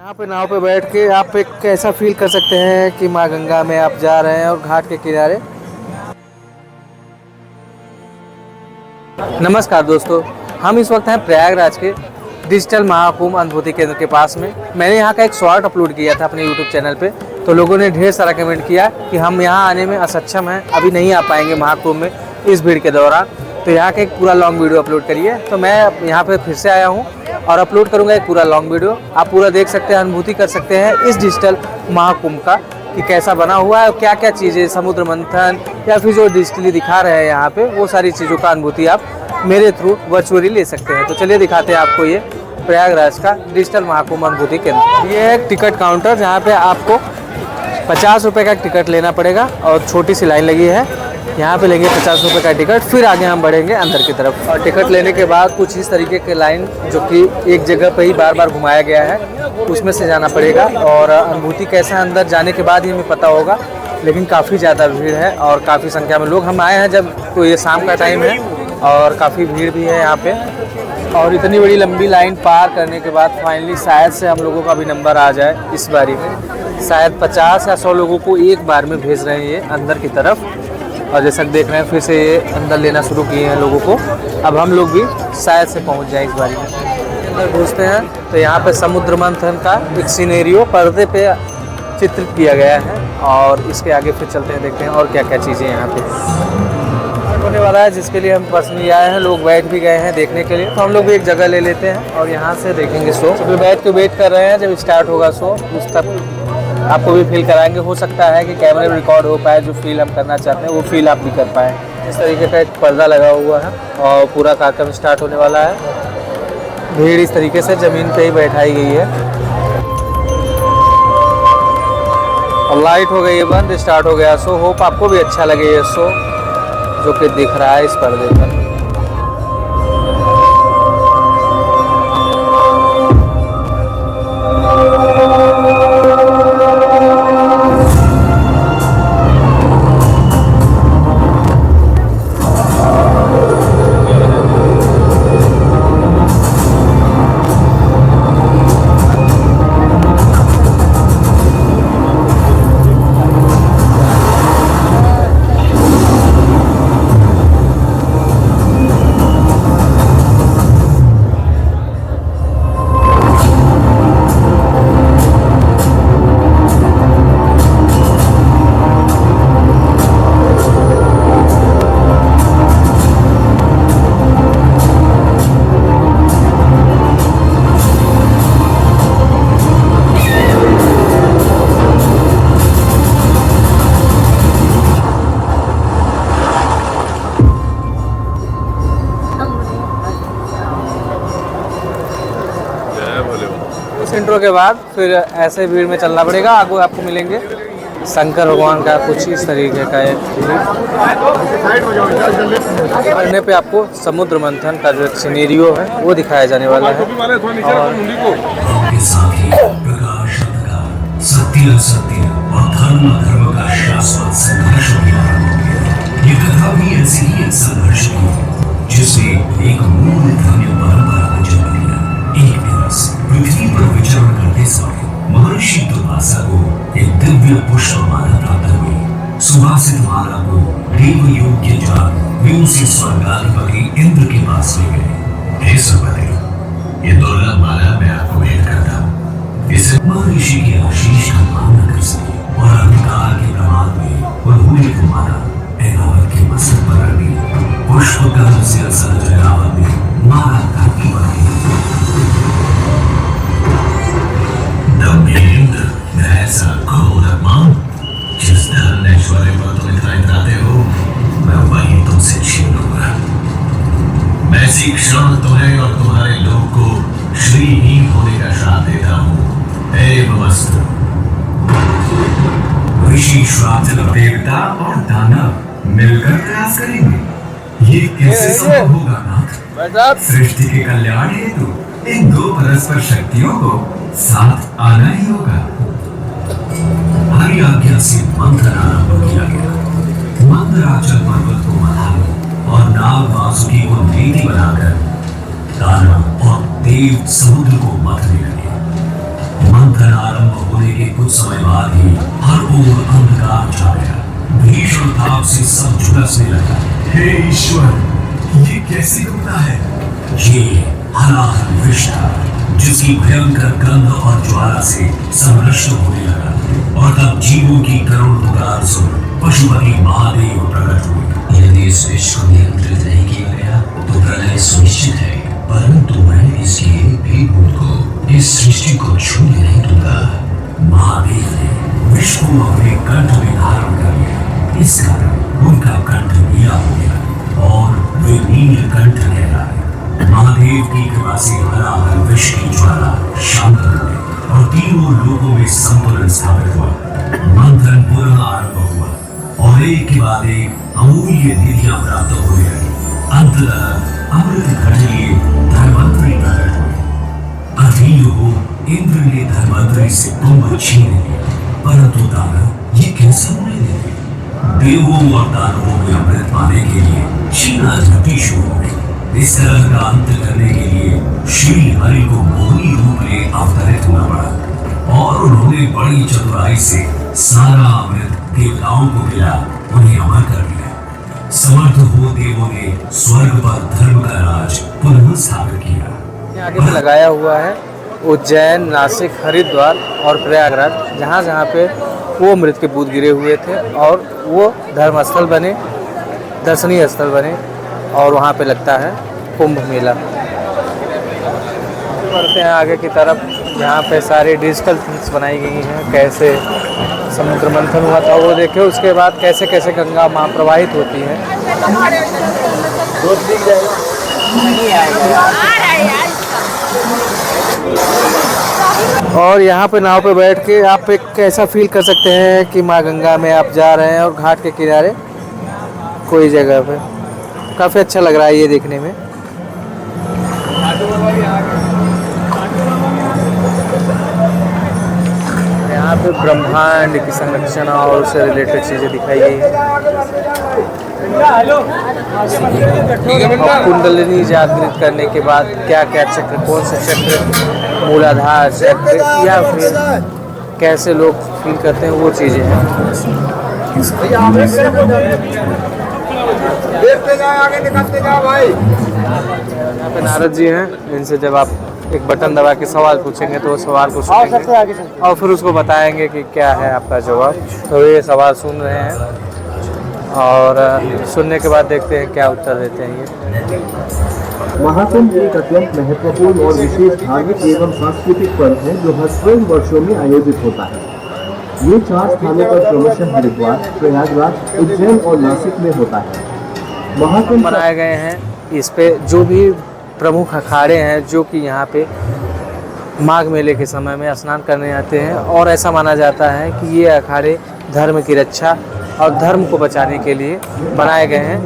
यहाँ पे नाव पे बैठ के आप एक कैसा फील कर सकते हैं कि माँ गंगा में आप जा रहे हैं और घाट के किनारे। नमस्कार दोस्तों, हम इस वक्त हैं प्रयागराज के डिजिटल महाकुंभ अनुभूति केंद्र के पास में। मैंने यहाँ का एक शॉर्ट अपलोड किया था अपने यूट्यूब चैनल पे, तो लोगों ने ढेर सारा कमेंट किया कि हम यहाँ आने में असक्षम हैं, अभी नहीं आ पाएंगे महाकुंभ में इस भीड़ के दौरान। तो यहाँ का एक पूरा लॉन्ग वीडियो अपलोड करिए। तो मैं यहाँ पे फिर से आया हूँ और अपलोड करूँगा एक पूरा लॉन्ग वीडियो। आप पूरा देख सकते हैं, अनुभूति कर सकते हैं इस डिजिटल महाकुंभ का कि कैसा बना हुआ है और क्या क्या चीज़ें, समुद्र मंथन या फिर जो डिजिटली दिखा रहे हैं यहाँ पे, वो सारी चीज़ों का अनुभूति आप मेरे थ्रू वर्चुअली ले सकते हैं। तो चलिए दिखाते हैं आपको ये प्रयागराज का डिजिटल महाकुंभ अनुभूति केंद्र। ये है टिकट काउंटर जहाँ पे आपको 50 रुपये का टिकट लेना पड़ेगा और छोटी सी लाइन लगी है। यहाँ पे लेंगे 50 रुपये का टिकट, फिर आगे हम बढ़ेंगे अंदर की तरफ। और टिकट लेने के बाद कुछ इस तरीके के लाइन, जो कि एक जगह पे ही बार बार घुमाया गया है, उसमें से जाना पड़ेगा। और अनुभूति कैसा अंदर जाने के बाद ही हमें पता होगा, लेकिन काफ़ी ज़्यादा भीड़ है और काफ़ी संख्या में लोग। हम आए हैं जब तो ये शाम का टाइम है और काफ़ी भीड़ भी है यहाँ पे। और इतनी बड़ी लंबी लाइन पार करने के बाद फाइनली शायद से हम लोगों का भी नंबर आ जाए इस बारी में। शायद 50 या 100 लोगों को एक बार में भेज रहे हैं ये अंदर की तरफ। और जैसा कि देख रहे हैं, फिर से ये अंदर लेना शुरू किए हैं लोगों को। अब हम लोग भी शायद से पहुंच जाए इस बारी में। अंदर घुसते हैं तो यहाँ पे समुद्र मंथन का एक सिनेरियो पर्दे पे चित्रित किया गया है। और इसके आगे फिर चलते हैं, देखते हैं और क्या क्या चीज़ें यहाँ पे होने वाला है, जिसके लिए हम पर्सनली आए हैं। लोग बैठ भी गए हैं देखने के लिए, तो हम लोग भी एक जगह ले लेते हैं और यहाँ से देखेंगे शो। तो बैठ के वेट कर रहे हैं जब स्टार्ट होगा शो, उस तक आपको भी फील कराएंगे। हो सकता है कि कैमरे में रिकॉर्ड हो पाए, जो फील हम करना चाहते हैं वो फील आप भी कर पाएँ। इस तरीके का एक पर्दा लगा हुआ है और पूरा कार्यक्रम स्टार्ट होने वाला है। भीड़ इस तरीके से ज़मीन पे ही बैठाई गई है और लाइट हो गई है बंद, स्टार्ट हो गया शो। होप आपको भी अच्छा लगे ये शो जो कि दिख रहा है इस पर्दे पर। इस इंट्रो के बाद फिर ऐसे भीड़ में चलना पड़ेगा। आगे आपको मिलेंगे शंकर भगवान का कुछ इस तरीके का एक करने पे आपको समुद्र मंथन का जो एक सिनेरियो है वो दिखाया जाने वाला है। सत्य सत्य और धर्म धर्म का शाश्वत संघर्ष ये कथा भी ऐसी ही एक संघर्ष की, जिसमें एक मूल धर्म परंपरा को जन्म दिया। एक दिवस पृथ्वी पर विचरण करते समय महर्षि दुर्वासा को एक दिव्य पुष्प माला प्राप्त हुई। सुवासित माला को देव योग्य जान वे उसे स्वर्गाधिपति इंद्र के पास ले गए। हे सुपति, ये दुर्लभ माला मैं आपको भेंट करता हूँ। इसे महर्षि के आशीष का कामना कर सके और अधिकार के प्रमाण में उन्होंने को माना ऐरावत के मस्तक पर रख दी। पुष्पकल से असर ऐरावत में माला धरती पर ऐसा घोर अपमान, जिस धन ऐश्वर्य पर तुम इतना इतराते हो, मैं वही तुमसे छीन लूंगा। मैं इसी क्षण तुम्हें और तुम्हारे लोग को श्रीहीन होने का श्राप देता हूँ। एवमस्तु। ऋषि श्राप देवता और दानव मिलकर प्रयास करेंगे। ये कैसे संभव होगा नाथ? सृष्टि के कल्याण हेतु इन दो परस्पर शक्तियों को साथ आना ही होगा। हरि आज्ञा से मंत्र आरंभ किया गया। मंदराचल पर्वत को मनाने और नाग वासुकी को नेति बनाकर दानव और देव समुद्र को मथने लगे। मंत्र आरंभ होने के कुछ समय बाद ही हर ओर अंधकार छा गया। भीषण ताप से सब झुलसने लगा। हे ईश्वर, ये कैसे होता है? ये हलाहल विष था, जिसकी भयंकर गंध और ज्वाला से सब नष्ट होने लगा। और तब जीवों की करुण पुकार सुन पशुपति महादेव प्रकट हुए। यदि इस विष को नियंत्रित नहीं किया गया तो प्रलय सुनिश्चित है, परंतु मैं इसके एक भी बूंद को इस सृष्टि को छूने नहीं दूंगा। महादेव ने विष को अपने कंठ में धारण कर लिया। इस कारण उनका कंठ नीला हो गया और वे नीलकंठ कहलाए। महादेव की कृपा से हलाहल विष की ज्वाला शांत हो गई और तीनों लोगों में संतुलन स्थापित हुआ। मंथन पुनः आरंभ हुआ और एक के बाद एक अमूल्य निधियां प्राप्त होने लगी। अंततः अमृत घट लिए धर्मंत्री प्रकट हुए। अधीर इंद्र ने धर्मंत्री से कुंभ छीन लिया, परंतु दानव ये कैसा होने देते? देवों और दानवों में अमृत पाने के लिए छीना झपटी शुरू हो गई। इस तरह का अंत करने के लिए श्री हरि को मोहिनी रूप में अवतरित होना पड़ा और उन्होंने बड़ी चतुराई से सारा अमृत देवताओं को मिला, उन्हें अमर कर दिया। समर्थ हो देवों ने स्वर्ग पर धर्म का राज पुनः स्थापित किया। आगे पे लगाया हुआ है उज्जैन, नासिक, हरिद्वार और प्रयागराज, जहाँ जहाँ पे वो अमृत के बूंद गिरे हुए थे और वो धर्मस्थल बने, दर्शनीय स्थल बने और वहाँ पे लगता है कुंभ मेला। बढ़ते हैं आगे की तरफ, जहाँ पे सारी डिजिटल थिंग्स बनाई गई हैं। कैसे समुद्र मंथन हुआ था वो देखे, उसके बाद कैसे कैसे गंगा माँ प्रवाहित होती हैं। और यहाँ पे नाव पे बैठ के आप एक कैसा फील कर सकते हैं कि माँ गंगा में आप जा रहे हैं और घाट के किनारे कोई जगह पे। काफ़ी अच्छा लग रहा है ये देखने में। यहाँ पे ब्रह्मांड की संरचना और उससे रिलेटेड चीज़ें दिखाई गई हैं। और कुंडलिनी जागृत करने के बाद क्या क्या चक्र, कौन सा चक्र, मूलाधार चक्र या फिर कैसे लोग फील करते हैं, वो चीज़ें हैं। देखते जाओ, आगे निकलते जाओ भाई। यहाँ पे नारद जी हैं, जिनसे जब आप एक बटन दबा के सवाल पूछेंगे तो वो सवाल को सुनेंगे और फिर उसको बताएंगे कि क्या है आपका जवाब। तो ये सवाल सुन रहे हैं और सुनने के बाद देखते हैं क्या उत्तर देते हैं ये। महाकुंभ एक अत्यंत महत्वपूर्ण और विशेष धार्मिक एवं सांस्कृतिक पर्व है जो हर 3 वर्षों में आयोजित होता है। ये 4 स्थानों पर क्रमशः हरिद्वार, प्रयागराज, उज्जैन और नासिक में होता है। महाकुंभ बनाए गए हैं। इस पे जो भी प्रमुख अखाड़े हैं जो कि यहाँ पे माघ मेले के समय में स्नान करने आते हैं, और ऐसा माना जाता है कि ये अखाड़े धर्म की रक्षा और धर्म को बचाने के लिए बनाए गए हैं।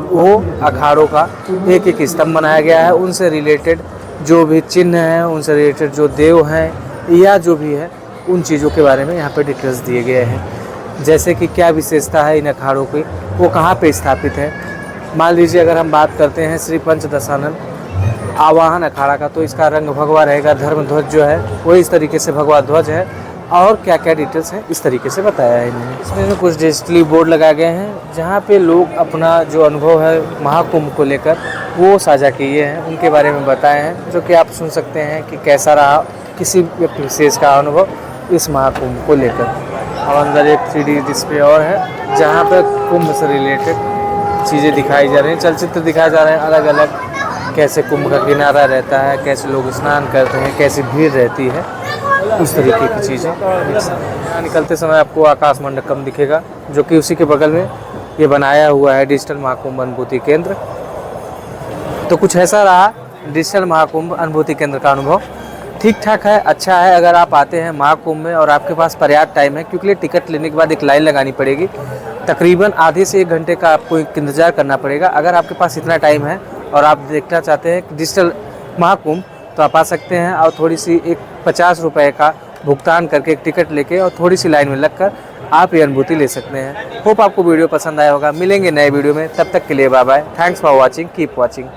वो अखाड़ों का एक एक स्तंभ बनाया गया है, उनसे रिलेटेड जो भी चिन्ह हैं, उनसे रिलेटेड जो देव हैं या जो भी है, उन चीज़ों के बारे में यहाँ पे डिटेल्स दिए गए हैं। जैसे कि क्या विशेषता है इन अखाड़ों की, वो कहाँ पे स्थापित है। मान लीजिए अगर हम बात करते हैं श्री पंचदशानन आवाहन अखाड़ा का, तो इसका रंग भगवा रहेगा। धर्म ध्वज जो है वो इस तरीके से भगवा ध्वज है, और क्या क्या डिटेल्स हैं इस तरीके से बताया है इन्होंने। इसमें कुछ डिजिटली बोर्ड लगाए गए हैं जहाँ पे लोग अपना जो अनुभव है महाकुंभ को लेकर वो साझा किए हैं, उनके बारे में बताए हैं, जो कि आप सुन सकते हैं कि कैसा रहा किसी व्यक्ति विशेष का अनुभव इस महाकुंभ को लेकर। और अंदर एक 3D डिस्प्ले और है जहाँ पर कुंभ से रिलेटेड चीज़ें दिखाई जा रही हैं, चलचित्र दिखाए जा रहे हैं अलग अलग, कैसे कुंभ का किनारा रहता है, कैसे लोग स्नान करते हैं, कैसी भीड़ रहती है, उस तरीके की चीज़ें। यहाँ निकलते समय आपको आकाश मंडपम दिखेगा, जो कि उसी के बगल में ये बनाया हुआ है डिजिटल महाकुंभ अनुभूति केंद्र। तो कुछ ऐसा रहा डिजिटल महाकुंभ अनुभूति केंद्र का अनुभव। ठीक ठाक है, अच्छा है। अगर आप आते हैं महाकुंभ में और आपके पास पर्याप्त टाइम है, क्योंकि टिकट लेने के बाद एक लाइन लगानी पड़ेगी, तकरीबन आधे से 1 घंटे का आपको इंतज़ार करना पड़ेगा। अगर आपके पास इतना टाइम है और आप देखना चाहते हैं डिजिटल महाकुंभ, तो आप आ सकते हैं और थोड़ी सी एक 50 रुपये का भुगतान करके एक टिकट लेके और थोड़ी सी लाइन में लगकर आप ये अनुभूति ले सकते हैं। होप आपको वीडियो पसंद आया होगा। मिलेंगे नए वीडियो में, तब तक के लिए bye bye. Thanks for watching, keep watching.